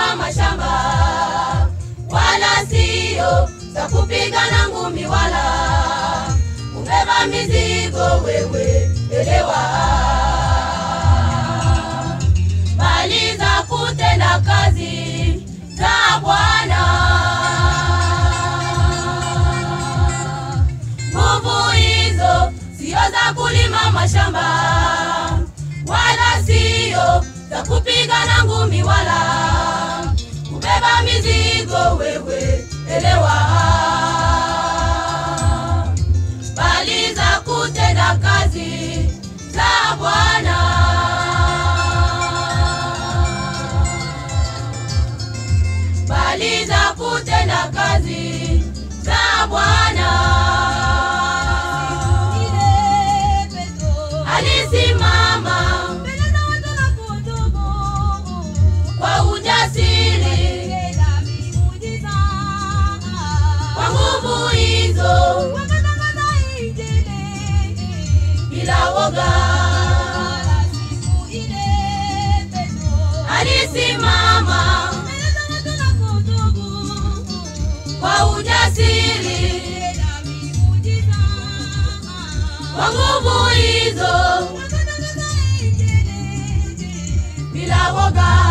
kulima mashamba, wala sio za kupigana ngumi wala kubeba mizigo. Wewe elewa, bali za kutenda kazi za Bwana. Nguvu hizo sio za kulima mashamba, wala sio za kupigana ngumi wala kubeba mizigo. Wewe elewa, bali za kutenda kazi za Bwana. Bali za kutenda kazi za Bwana. Alisimama kwa ujasiri, kwa nguvu hizo, bila woga. Alisimama kwa ujasiri, kwa nguvu hizo, bila woga.